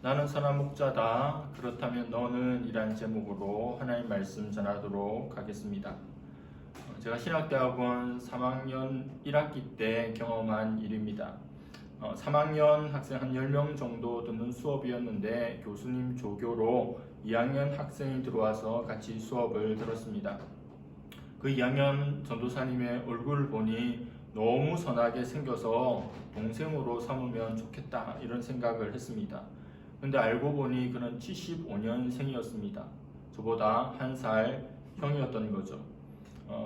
나는 선한 목자다. 그렇다면 너는? 이라는 제목으로 하나님 말씀 전하도록 하겠습니다. 제가 신학대학원 3학년 1학기 때 경험한 일입니다. 3학년 학생 한 10명 정도 듣는 수업이었는데 교수님 조교로 2학년 학생이 들어와서 같이 수업을 들었습니다. 그 2학년 전도사님의 얼굴을 보니 너무 선하게 생겨서 동생으로 삼으면 좋겠다 이런 생각을 했습니다. 근데 알고 보니 그는 75년생이었습니다. 저보다 한 살 형이었던 거죠.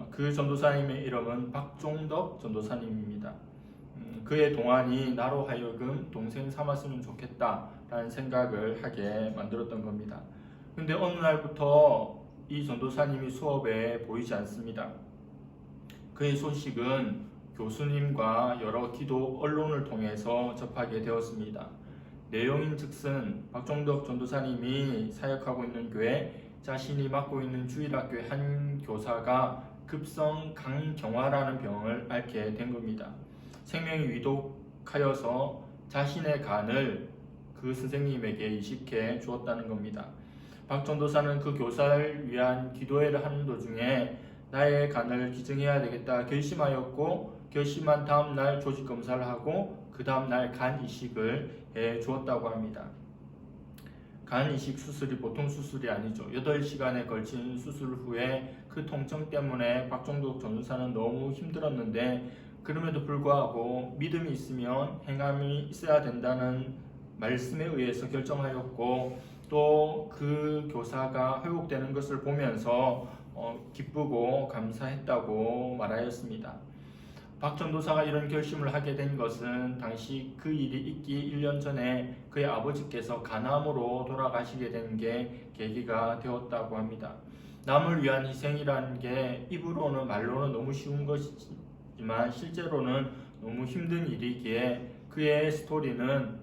그 전도사님의 이름은 박종덕 전도사님입니다. 그의 동안이 나로 하여금 동생 삼았으면 좋겠다라는 생각을 하게 만들었던 겁니다. 근데 어느 날부터 이 전도사님이 수업에 보이지 않습니다. 그의 소식은 교수님과 여러 기도 언론을 통해서 접하게 되었습니다. 내용인즉슨 박종덕 전도사님이 사역하고 있는 교회, 자신이 맡고 있는 주일학교의 한 교사가 급성 간경화라는 병을 앓게 된 겁니다. 생명이 위독하여서 자신의 간을 그 선생님에게 이식해 주었다는 겁니다. 박 전도사는 그 교사를 위한 기도회를 하는 도중에 나의 간을 기증해야 되겠다 결심하였고, 결심한 다음 날 조직 검사를 하고 그 다음 날 간 이식을 해 주었다고 합니다. 간 이식 수술이 보통 수술이 아니죠. 8시간에 걸친 수술 후에 그 통증 때문에 박종덕 전도사는 너무 힘들었는데, 그럼에도 불구하고 믿음이 있으면 행함이 있어야 된다는 말씀에 의해서 결정하였고, 또 그 교사가 회복되는 것을 보면서 기쁘고 감사했다고 말하였습니다. 박 전도사가 이런 결심을 하게 된 것은 당시 그 일이 있기 1년 전에 그의 아버지께서 간암으로 돌아가시게 된 게 계기가 되었다고 합니다. 남을 위한 희생이라는 게 입으로는 말로는 너무 쉬운 것이지만 실제로는 너무 힘든 일이기에 그의 스토리는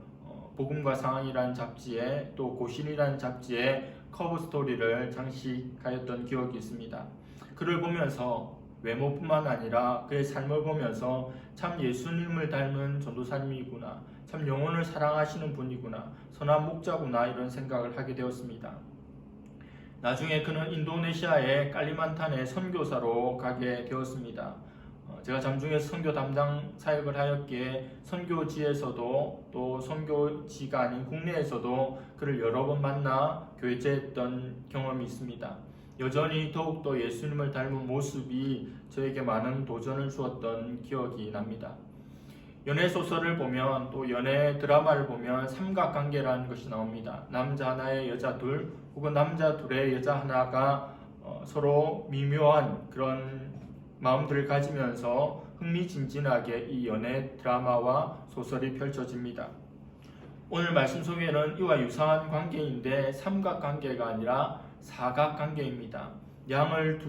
복음과 상황이라는 잡지에, 또 고신이라는 잡지에 커버 스토리를 장식하였던 기억이 있습니다. 그를 보면서 외모뿐만 아니라 그의 삶을 보면서 참 예수님을 닮은 전도사님이구나, 참 영혼을 사랑하시는 분이구나, 선한 목자구나 이런 생각을 하게 되었습니다. 나중에 그는 인도네시아의 깔리만탄의 선교사로 가게 되었습니다. 제가 잠중에서 선교 담당 사역을 하였기에 선교지에서도 또 선교지가 아닌 국내에서도 그를 여러 번 만나 교제했던 경험이 있습니다. 여전히 더욱더 예수님을 닮은 모습이 저에게 많은 도전을 주었던 기억이 납니다. 연애 소설을 보면, 또 연애 드라마를 보면 삼각관계라는 것이 나옵니다. 남자 하나에 여자 둘, 혹은 남자 둘에 여자 하나가 서로 미묘한 그런 마음들을 가지면서 흥미진진하게 이 연애 드라마와 소설이 펼쳐집니다. 오늘 말씀 속에는 이와 유사한 관계인데 삼각관계가 아니라 사각관계입니다. 양을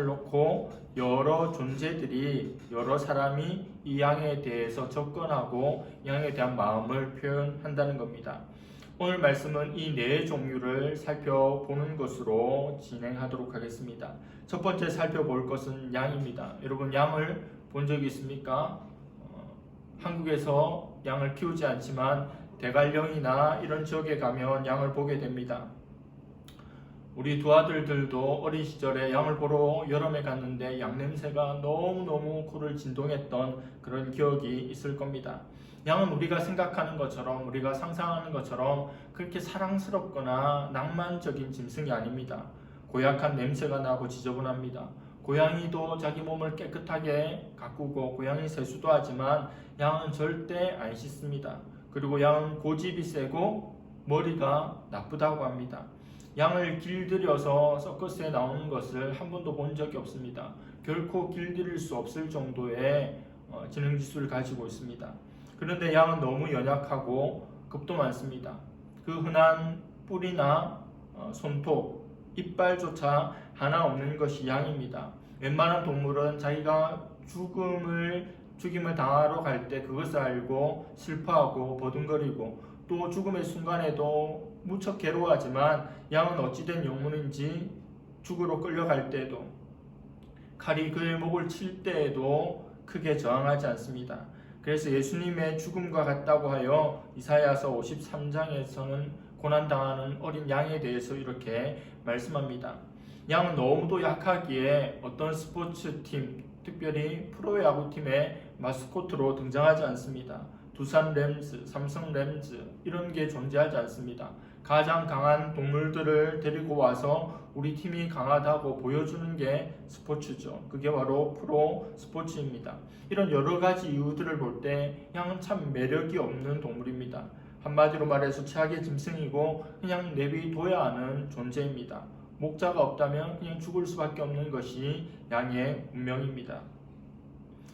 놓고 여러 존재들이, 여러 사람이 이 양에 대해서 접근하고 양에 대한 마음을 표현한다는 겁니다. 오늘 말씀은 이 네 종류를 살펴보는 것으로 진행하도록 하겠습니다. 첫 번째 살펴볼 것은 양입니다. 여러분, 양을 본 적이 있습니까? 한국에서 양을 키우지 않지만 대관령이나 이런 지역에 가면 양을 보게 됩니다. 우리 두 아들들도 어린 시절에 양을 보러 여름에 갔는데 양 냄새가 너무너무 코를 진동했던 그런 기억이 있을 겁니다. 양은 우리가 생각하는 것처럼, 우리가 상상하는 것처럼 그렇게 사랑스럽거나 낭만적인 짐승이 아닙니다. 고약한 냄새가 나고 지저분합니다. 고양이도 자기 몸을 깨끗하게 가꾸고 고양이 세수도 하지만 양은 절대 안 씻습니다. 그리고 양은 고집이 세고 머리가 나쁘다고 합니다. 양을 길들여서 서커스에 나오는 것을 한 번도 본 적이 없습니다. 결코 길들일 수 없을 정도의 지능지수를 가지고 있습니다. 그런데 양은 너무 연약하고 겁도 많습니다. 그 흔한 뿔이나 손톱, 이빨조차 하나 없는 것이 양입니다. 웬만한 동물은 자기가 죽임을 당하러 갈 때 그것을 알고 슬퍼하고 버둥거리고, 또 죽음의 순간에도 무척 괴로워하지만 양은 어찌된 영혼인지 죽으러 끌려갈 때에도, 칼이 그의 목을 칠 때에도 크게 저항하지 않습니다. 그래서 예수님의 죽음과 같다고 하여 이사야서 53장에서는 고난당하는 어린 양에 대해서 이렇게 말씀합니다. 양은 너무도 약하기에 어떤 스포츠팀, 특별히 프로야구팀의 마스코트로 등장하지 않습니다. 두산 램즈, 삼성 램즈 이런 게 존재하지 않습니다. 가장 강한 동물들을 데리고 와서 우리 팀이 강하다고 보여주는 게 스포츠죠. 그게 바로 프로 스포츠입니다. 이런 여러 가지 이유들을 볼 때 양은 참 매력이 없는 동물입니다. 한마디로 말해서 최악의 짐승이고 그냥 내비둬야 하는 존재입니다. 목자가 없다면 그냥 죽을 수밖에 없는 것이 양의 운명입니다.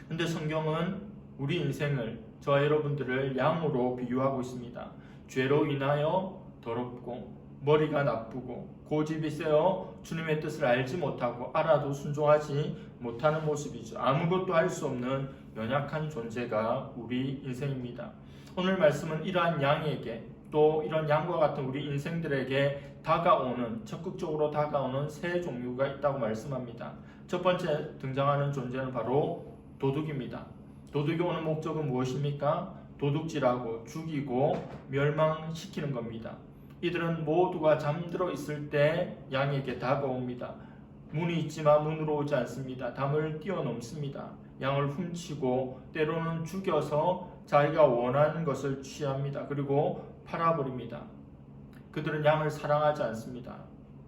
근데 성경은 우리 인생을, 저와 여러분들을 양으로 비유하고 있습니다. 죄로 인하여 더럽고 머리가 나쁘고 고집이 세어 주님의 뜻을 알지 못하고 알아도 순종하지 못하는 모습이죠. 아무것도 할 수 없는 연약한 존재가 우리 인생입니다. 오늘 말씀은 이러한 양에게, 또 이런 양과 같은 우리 인생들에게 적극적으로 다가오는 세 종류가 있다고 말씀합니다. 첫 번째 등장하는 존재는 바로 도둑입니다. 도둑이 오는 목적은 무엇입니까? 도둑질하고 죽이고 멸망시키는 겁니다. 이들은 모두가 잠들어 있을 때 양에게 다가옵니다. 문이 있지만 문으로 오지 않습니다. 담을 뛰어넘습니다. 양을 훔치고 때로는 죽여서 자기가 원하는 것을 취합니다. 그리고 팔아버립니다. 그들은 양을 사랑하지 않습니다.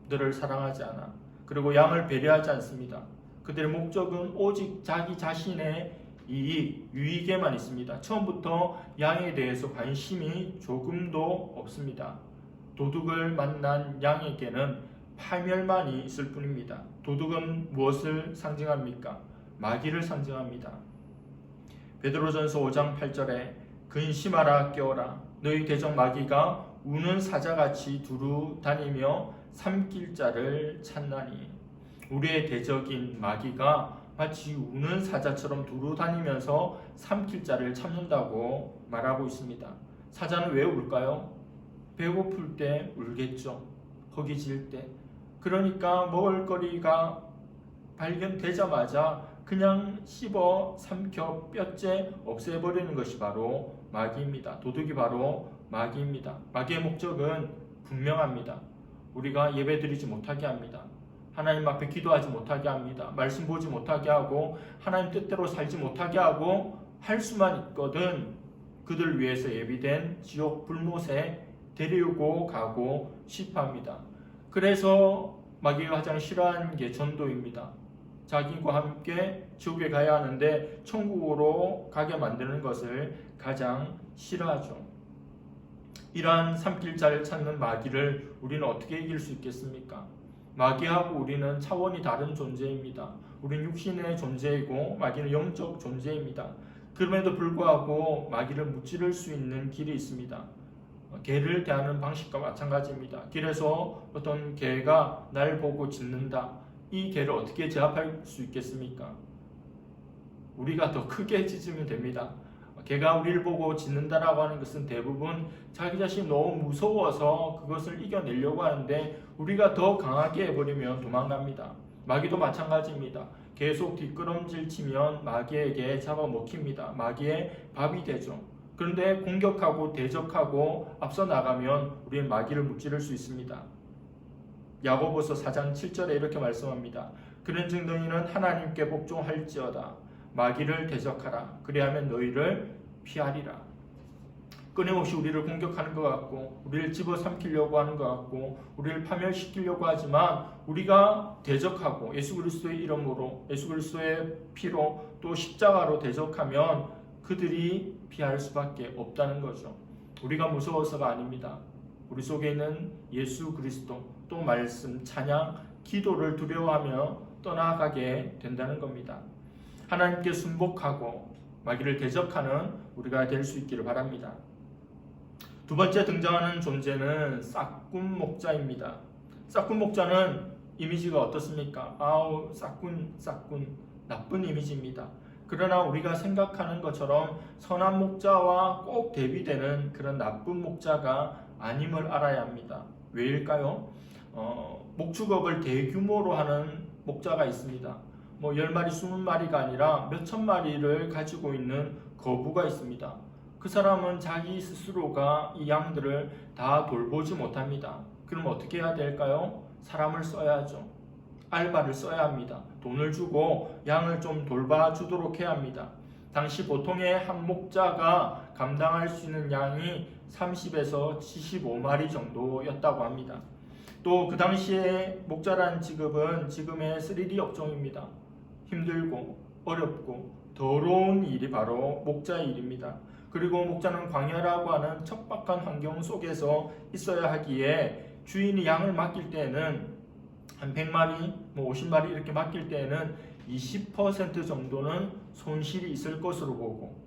너를 사랑하지 않아. 그리고 양을 배려하지 않습니다. 그들의 목적은 오직 자기 자신의 유익에만 있습니다. 처음부터 양에 대해서 관심이 조금도 없습니다. 도둑을 만난 양에게는 파멸만이 있을 뿐입니다. 도둑은 무엇을 상징합니까? 마귀를 상징합니다. 베드로전서 5장 8절에 근심하라 깨어라 너희 대적 마귀가 우는 사자같이 두루 다니며 삼킬 자를 찾나니. 우리의 대적인 마귀가 마치 우는 사자처럼 두루 다니면서 삼킬 자를 찾는다고 말하고 있습니다. 사자는 왜 울까요? 배고플 때 울겠죠. 허기질 때. 그러니까 먹을거리가 발견되자마자 그냥 씹어 삼켜 뼈째 없애버리는 것이 바로 마귀입니다. 도둑이 바로 마귀입니다. 마귀의 목적은 분명합니다. 우리가 예배드리지 못하게 합니다. 하나님 앞에 기도하지 못하게 합니다. 말씀 보지 못하게 하고 하나님 뜻대로 살지 못하게 하고 할 수만 있거든 그들 위해서 예비된 지옥 불못에 데리고 가고 싶어 합니다. 그래서 마귀가 가장 싫어하는 게 전도입니다. 자기와 함께 지옥에 가야 하는데 천국으로 가게 만드는 것을 가장 싫어하죠. 이러한 삼킬 자를 찾는 마귀를 우리는 어떻게 이길 수 있겠습니까? 마귀하고 우리는 차원이 다른 존재입니다. 우리는 육신의 존재이고 마귀는 영적 존재입니다. 그럼에도 불구하고 마귀를 무찌를 수 있는 길이 있습니다. 개를 대하는 방식과 마찬가지입니다. 길에서 어떤 개가 날 보고 짖는다. 이 개를 어떻게 제압할 수 있겠습니까? 우리가 더 크게 짖으면 됩니다. 개가 우리를 보고 짖는다라고 하는 것은 대부분 자기 자신이 너무 무서워서 그것을 이겨내려고 하는데 우리가 더 강하게 해버리면 도망갑니다. 마귀도 마찬가지입니다. 계속 뒷걸음질 치면 마귀에게 잡아먹힙니다. 마귀의 밥이 되죠. 그런데 공격하고 대적하고 앞서 나가면 우리는 마귀를 무찌를 수 있습니다. 야고보서 4장 7절에 이렇게 말씀합니다. 그런즉 너희는 하나님께 복종할지어다. 마귀를 대적하라. 그리하면 너희를 피하리라. 끊임없이 우리를 공격하는 것 같고 우리를 집어삼키려고 하는 것 같고 우리를 파멸시키려고 하지만 우리가 대적하고 예수 그리스도의 이름으로 예수 그리스도의 피로 또 십자가로 대적하면 그들이 피할 수밖에 없다는 거죠. 우리가 무서워서가 아닙니다. 우리 속에 있는 예수 그리스도 또 말씀, 찬양, 기도를 두려워하며 떠나가게 된다는 겁니다. 하나님께 순복하고 마귀를 대적하는 우리가 될 수 있기를 바랍니다. 두 번째 등장하는 존재는 싹군 목자입니다. 싹군 목자는 이미지가 어떻습니까? 아우 싹군 나쁜 이미지입니다. 그러나 우리가 생각하는 것처럼 선한 목자와 꼭 대비되는 그런 나쁜 목자가 아님을 알아야 합니다. 왜일까요? 목축업을 대규모로 하는 목자가 있습니다. 10마리, 20마리가 아니라 몇천 마리를 가지고 있는 거부가 있습니다. 그 사람은 자기 스스로가 이 양들을 다 돌보지 못합니다. 그럼 어떻게 해야 될까요? 사람을 써야죠. 알바를 써야 합니다. 돈을 주고 양을 좀 돌봐주도록 해야 합니다. 당시 보통의 한 목자가 감당할 수 있는 양이 30에서 75마리 정도였다고 합니다. 또 그 당시에 목자라는 직업은 지금의 3D 업종입니다. 힘들고 어렵고 더러운 일이 바로 목자의 일입니다. 그리고 목자는 광야라고 하는 척박한 환경 속에서 있어야 하기에 주인이 양을 맡길 때에는 한 100마리, 50마리 이렇게 맡길 때에는 20% 정도는 손실이 있을 것으로 보고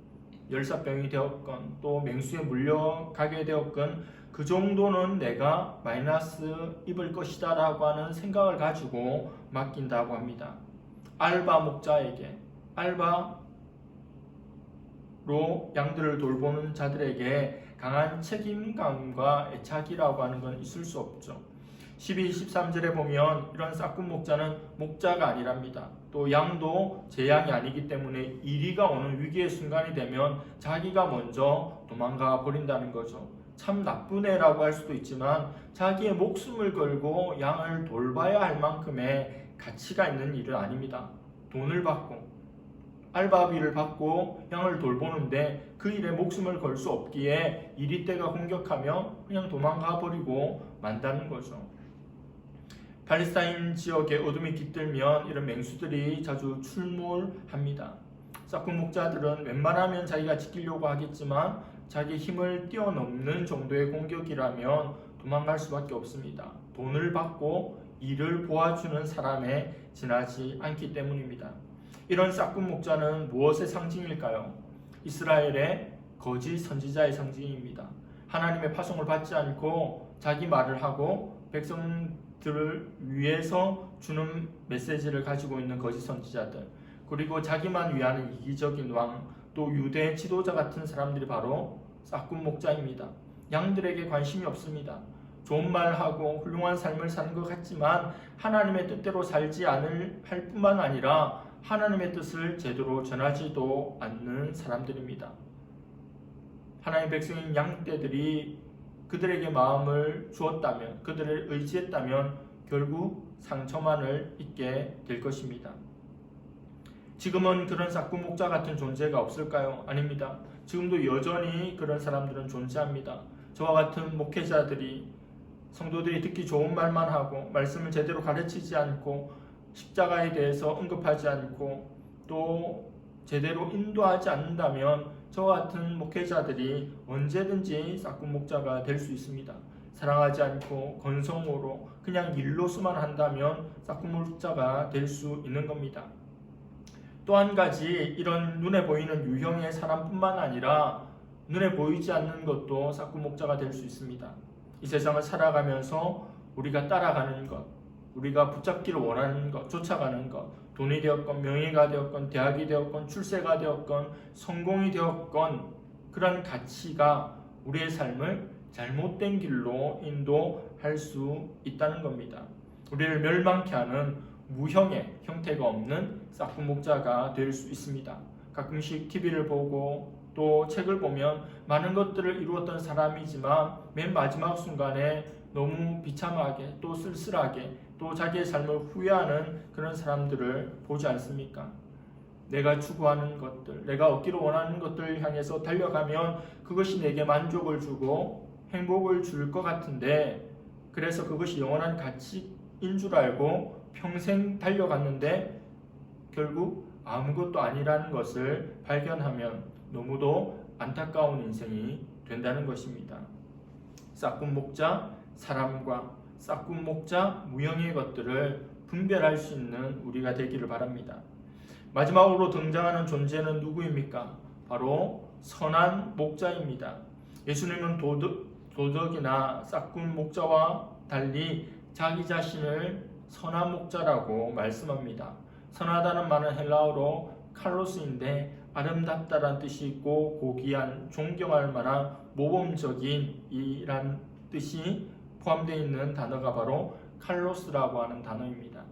열사병이 되었건 또 맹수에 물려가게 되었건 그 정도는 내가 마이너스 입을 것이다 라고 하는 생각을 가지고 맡긴다고 합니다. 알바 목자에게, 알바로 양들을 돌보는 자들에게 강한 책임감과 애착이라고 하는 건 있을 수 없죠. 12, 13절에 보면 이런 싹군 목자는 목자가 아니랍니다. 또 양도 제 양이 아니기 때문에 이리가 오는 위기의 순간이 되면 자기가 먼저 도망가 버린다는 거죠. 참 나쁜 애라고 할 수도 있지만 자기의 목숨을 걸고 양을 돌봐야 할 만큼의 가치가 있는 일은 아닙니다. 돈을 받고 알바비를 받고 양을 돌보는데 그 일에 목숨을 걸 수 없기에 이리떼가 공격하며 그냥 도망가 버리고 만다는 거죠. 팔레스타인 지역에 어둠이 깃들면 이런 맹수들이 자주 출몰합니다. 싹군 목자들은 웬만하면 자기가 지키려고 하겠지만 자기 힘을 뛰어넘는 정도의 공격이라면 도망갈 수밖에 없습니다. 돈을 받고 일을 도와주는 사람에 지나지 않기 때문입니다. 이런 싹군 목자는 무엇의 상징일까요? 이스라엘의 거짓 선지자의 상징입니다. 하나님의 파송을 받지 않고 자기 말을 하고 백성들을 위해서 주는 메시지를 가지고 있는 거짓 선지자들, 그리고 자기만 위하는 이기적인 왕, 또 유대 지도자 같은 사람들이 바로 싹군 목자입니다. 양들에게 관심이 없습니다. 좋은 말하고 훌륭한 삶을 사는 것 같지만 하나님의 뜻대로 살지 않을 할 뿐만 아니라 하나님의 뜻을 제대로 전하지도 않는 사람들입니다. 하나님의 백성인 양떼들이 그들에게 마음을 주었다면, 그들을 의지했다면 결국 상처만을 입게 될 것입니다. 지금은 그런 싹군 목자 같은 존재가 없을까요? 아닙니다. 지금도 여전히 그런 사람들은 존재합니다. 저와 같은 목회자들이 성도들이 듣기 좋은 말만 하고 말씀을 제대로 가르치지 않고 십자가에 대해서 언급하지 않고 또 제대로 인도하지 않는다면 저와 같은 목회자들이 언제든지 싹군 목자가 될 수 있습니다. 사랑하지 않고 건성으로 그냥 일로서만 한다면 싹군 목자가 될 수 있는 겁니다. 또 한 가지, 이런 눈에 보이는 유형의 사람뿐만 아니라 눈에 보이지 않는 것도 싹군 목자가 될 수 있습니다. 이 세상을 살아가면서 우리가 따라가는 것, 우리가 붙잡기를 원하는 것, 쫓아가는 것, 돈이 되었건 명예가 되었건 대학이 되었건 출세가 되었건 성공이 되었건 그런 가치가 우리의 삶을 잘못된 길로 인도할 수 있다는 겁니다. 우리를 멸망케 하는 무형의 형태가 없는 싹군 목자가 될 수 있습니다. 가끔씩 TV를 보고 또 책을 보면 많은 것들을 이루었던 사람이지만 맨 마지막 순간에 너무 비참하게 또 쓸쓸하게 또 자기의 삶을 후회하는 그런 사람들을 보지 않습니까? 내가 추구하는 것들, 내가 얻기를 원하는 것들을 향해서 달려가면 그것이 내게 만족을 주고 행복을 줄 것 같은데, 그래서 그것이 영원한 가치인 줄 알고 평생 달려갔는데 결국 아무것도 아니라는 것을 발견하면 너무도 안타까운 인생이 된다는 것입니다. 싹군 목자 사람과 싹군 목자 무형의 것들을 분별할 수 있는 우리가 되기를 바랍니다. 마지막으로 등장하는 존재는 누구입니까? 바로 선한 목자입니다. 예수님은 도덕이나 싹군 목자와 달리 자기 자신을 선한 목자라고 말씀합니다. 선하다는 말은 헬라어로 칼로스인데 아름답다란 뜻이 있고 고귀한, 존경할 만한, 모범적인 이란 뜻이 포함되어 있는 단어가 바로 칼로스라고 하는 단어입니다.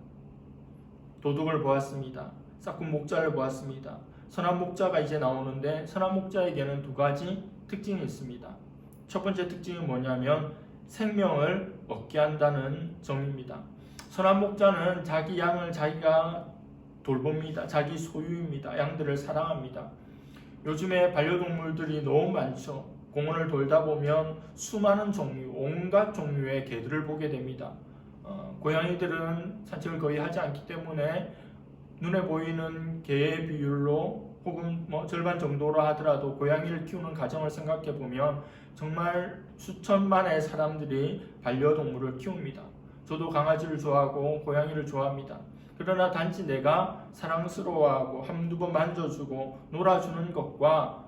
도둑을 보았습니다. 싹군 목자를 보았습니다. 선한 목자가 이제 나오는데 선한 목자에게는 두 가지 특징이 있습니다. 첫 번째 특징이 뭐냐면 생명을 얻게 한다는 점입니다. 선한 목자는 자기 양을 자기가 돌봅니다. 자기 소유입니다. 양들을 사랑합니다. 요즘에 반려동물들이 너무 많죠. 공원을 돌다 보면 수많은 종류, 온갖 종류의 개들을 보게 됩니다. 고양이들은 산책을 거의 하지 않기 때문에 눈에 보이는 개의 비율로 혹은 절반 정도로 하더라도 고양이를 키우는 가정을 생각해 보면 정말 수천만의 사람들이 반려동물을 키웁니다. 저도 강아지를 좋아하고 고양이를 좋아합니다. 그러나 단지 내가 사랑스러워하고 한두 번 만져주고 놀아주는 것과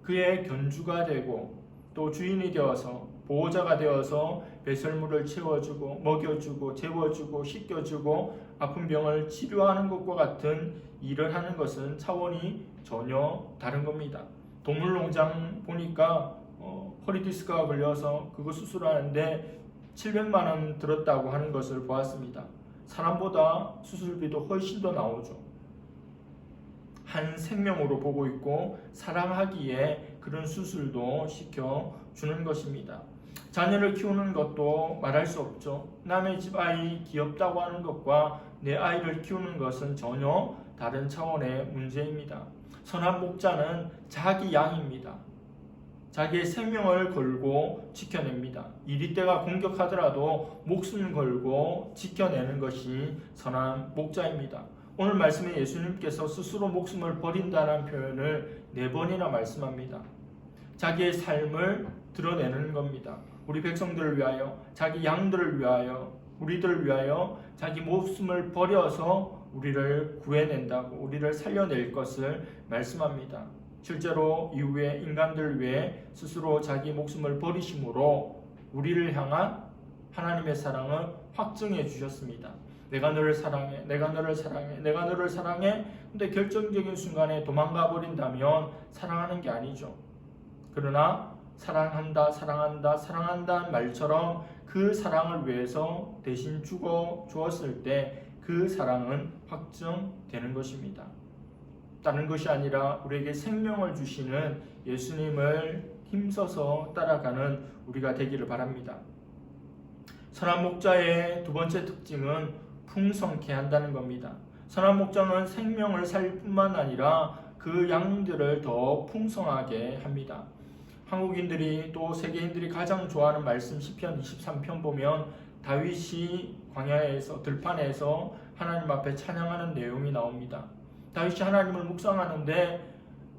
그의 견주가 되고 또 주인이 되어서 보호자가 되어서 배설물을 채워주고 먹여주고 재워주고 씻겨주고 아픈 병을 치료하는 것과 같은 일을 하는 것은 차원이 전혀 다른 겁니다. 동물농장 보니까 허리 디스크가 걸려서 그거 수술하는데 700만 원 들었다고 하는 것을 보았습니다. 사람보다 수술비도 훨씬 더 나오죠. 한 생명으로 보고 있고 사랑하기에 그런 수술도 시켜주는 것입니다. 자녀를 키우는 것도 말할 수 없죠. 남의 집 아이 귀엽다고 하는 것과 내 아이를 키우는 것은 전혀 다른 차원의 문제입니다. 선한 목자는 자기 양입니다. 자기의 생명을 걸고 지켜냅니다. 이리떼가 공격하더라도 목숨 걸고 지켜내는 것이 선한 목자입니다. 오늘 말씀에 예수님께서 스스로 목숨을 버린다는 표현을 4번이나 말씀합니다. 자기의 삶을 드러내는 겁니다. 우리 백성들을 위하여, 자기 양들을 위하여, 우리들을 위하여 자기 목숨을 버려서 우리를 구해낸다고, 우리를 살려낼 것을 말씀합니다. 실제로 이후에 인간들을 위해 스스로 자기 목숨을 버리심으로 우리를 향한 하나님의 사랑을 확증해 주셨습니다. 내가 너를 사랑해, 내가 너를 사랑해, 내가 너를 사랑해. 근데 결정적인 순간에 도망가 버린다면 사랑하는 게 아니죠. 그러나 사랑한다, 사랑한다, 사랑한다는 말처럼 그 사랑을 위해서 대신 죽어 주었을 때 그 사랑은 확정되는 것입니다. 다른 것이 아니라 우리에게 생명을 주시는 예수님을 힘써서 따라가는 우리가 되기를 바랍니다. 선한 목자의 두 번째 특징은 풍성케 한다는 겁니다. 선한 목자는 생명을 살 뿐만 아니라 그 양들을 더 풍성하게 합니다. 한국인들이 또 세계인들이 가장 좋아하는 말씀 시편 23편 보면 다윗이 광야에서 들판에서 하나님 앞에 찬양하는 내용이 나옵니다. 다윗이 하나님을 묵상하는데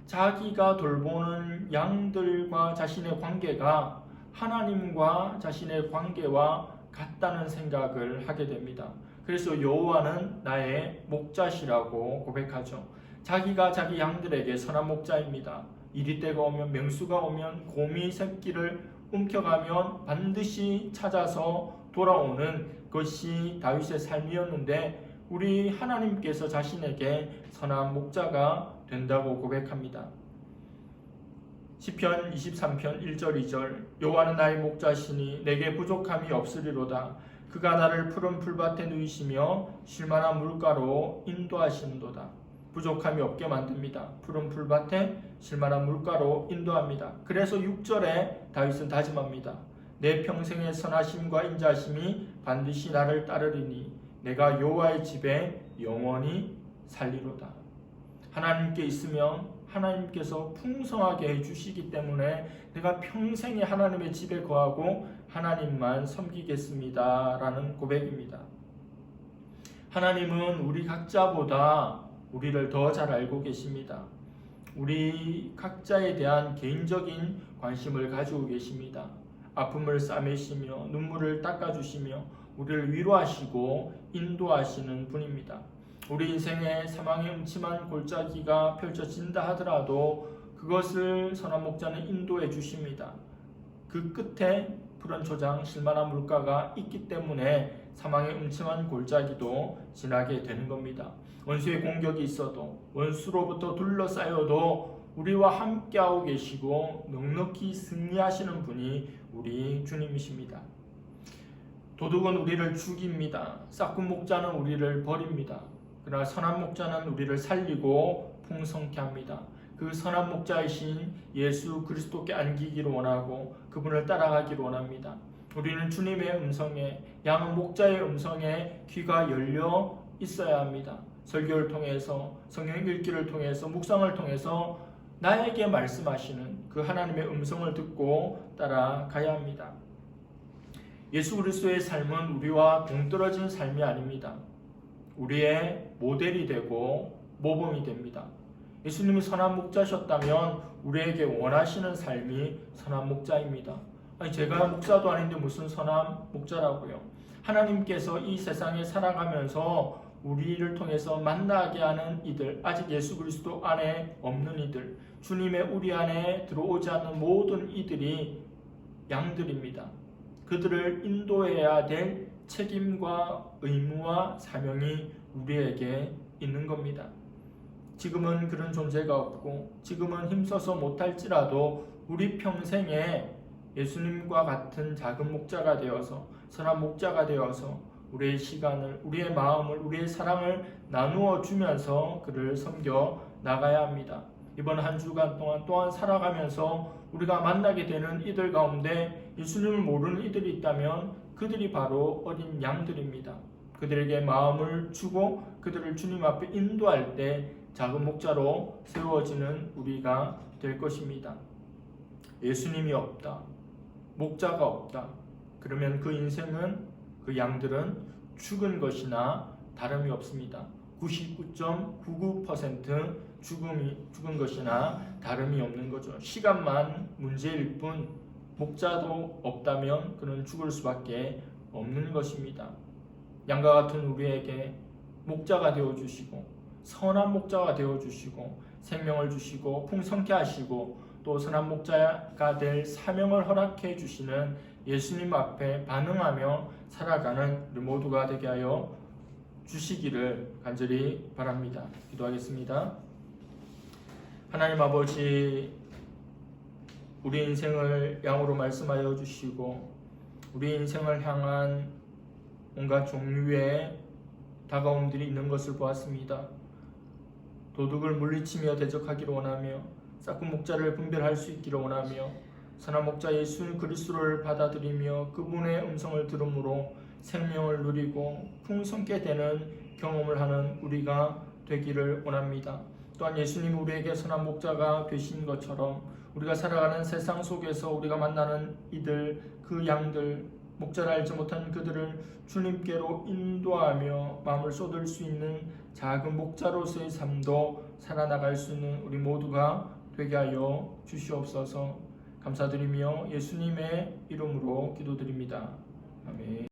자기가 돌보는 양들과 자신의 관계가 하나님과 자신의 관계와 같다는 생각을 하게 됩니다. 그래서 여호와는 나의 목자시라고 고백하죠. 자기가 자기 양들에게 선한 목자입니다. 이리떼가 오면, 명수가 오면, 곰이 새끼를 움켜가면 반드시 찾아서 돌아오는 것이 다윗의 삶이었는데 우리 하나님께서 자신에게 선한 목자가 된다고 고백합니다. 시편 23편 1절 2절 여호와는 나의 목자시니 내게 부족함이 없으리로다. 그가 나를 푸른 풀밭에 누이시며 쉴만한 물가로 인도하시는도다. 부족함이 없게 만듭니다. 푸른 풀밭에 쉴만한 물가로 인도합니다. 그래서 6절에 다윗은 다짐합니다. 내 평생의 선하심과 인자심이 반드시 나를 따르리니 내가 여호와의 집에 영원히 살리로다. 하나님께 있으면 하나님께서 풍성하게 해주시기 때문에 내가 평생에 하나님의 집에 거하고 하나님만 섬기겠습니다 라는 고백입니다. 하나님은 우리 각자보다 우리를 더 잘 알고 계십니다. 우리 각자에 대한 개인적인 관심을 가지고 계십니다. 아픔을 싸매시며 눈물을 닦아주시며 우리를 위로하시고 인도하시는 분입니다. 우리 인생에 사망의 음침한 골짜기가 펼쳐진다 하더라도 그것을 선한 목자는 인도해 주십니다. 그 끝에 푸른 초장 쉴만한 물가가 있기 때문에 사망의 음침한 골짜기도 지나게 되는 겁니다. 원수의 공격이 있어도 원수로부터 둘러싸여도 우리와 함께하고 계시고 넉넉히 승리하시는 분이 우리 주님이십니다. 도둑은 우리를 죽입니다. 싹군 목자는 우리를 버립니다. 그러나 선한 목자는 우리를 살리고 풍성케 합니다. 그 선한 목자이신 예수 그리스도께 안기기를 원하고 그분을 따라가기를 원합니다. 우리는 주님의 음성에, 양은 목자의 음성에 귀가 열려 있어야 합니다. 설교를 통해서, 성경 읽기를 통해서, 묵상을 통해서 나에게 말씀하시는 그 하나님의 음성을 듣고 따라가야 합니다. 예수 그리스도의 삶은 우리와 동떨어진 삶이 아닙니다. 우리의 모델이 되고 모범이 됩니다. 예수님이 선한 목자셨다면 우리에게 원하시는 삶이 선한 목자입니다. 아니, 제가 목사도 아닌데 무슨 선한 목자라고요. 하나님께서 이 세상에 살아가면서 우리를 통해서 만나게 하는 이들, 아직 예수 그리스도 안에 없는 이들, 주님의 우리 안에 들어오지 않는 모든 이들이 양들입니다. 그들을 인도해야 될 책임과 의무와 사명이 우리에게 있는 겁니다. 지금은 그런 존재가 없고 지금은 힘써서 못할지라도 우리 평생에 예수님과 같은 작은 목자가 되어서, 선한 목자가 되어서 우리의 시간을, 우리의 마음을, 우리의 사랑을 나누어 주면서 그를 섬겨 나가야 합니다. 이번 한 주간 동안 또한 살아가면서 우리가 만나게 되는 이들 가운데 예수님을 모르는 이들이 있다면 그들이 바로 어린 양들입니다. 그들에게 마음을 주고 그들을 주님 앞에 인도할 때 작은 목자로 세워지는 우리가 될 것입니다. 예수님이 없다, 목자가 없다, 그러면 그 인생은, 그 양들은 죽은 것이나 다름이 없습니다. 99.99% 죽은 것이나 다름이 없는 거죠. 시간만 문제일 뿐 목자도 없다면 그는 죽을 수밖에 없는 것입니다. 양과 같은 우리에게 목자가 되어주시고 선한 목자가 되어주시고 생명을 주시고 풍성케 하시고 또 선한 목자가 될 사명을 허락해 주시는 예수님 앞에 반응하며 살아가는 우리 모두가 되게 하여 주시기를 간절히 바랍니다. 기도하겠습니다. 하나님 아버지, 우리 인생을 양으로 말씀하여 주시고 우리 인생을 향한 온갖 종류의 다가옴들이 있는 것을 보았습니다. 도둑을 물리치며 대적하기를 원하며 싹군 목자를 분별할 수 있기를 원하며 선한 목자 예수 그리스도를 받아들이며 그분의 음성을 들음으로 생명을 누리고 풍성케 되는 경험을 하는 우리가 되기를 원합니다. 또한 예수님이 우리에게 선한 목자가 되신 것처럼 우리가 살아가는 세상 속에서 우리가 만나는 이들, 그 양들, 목자를 알지 못한 그들을 주님께로 인도하며 마음을 쏟을 수 있는 작은 목자로서의 삶도 살아나갈 수 있는 우리 모두가 되게 하여 주시옵소서. 감사드리며 예수님의 이름으로 기도드립니다. 아멘.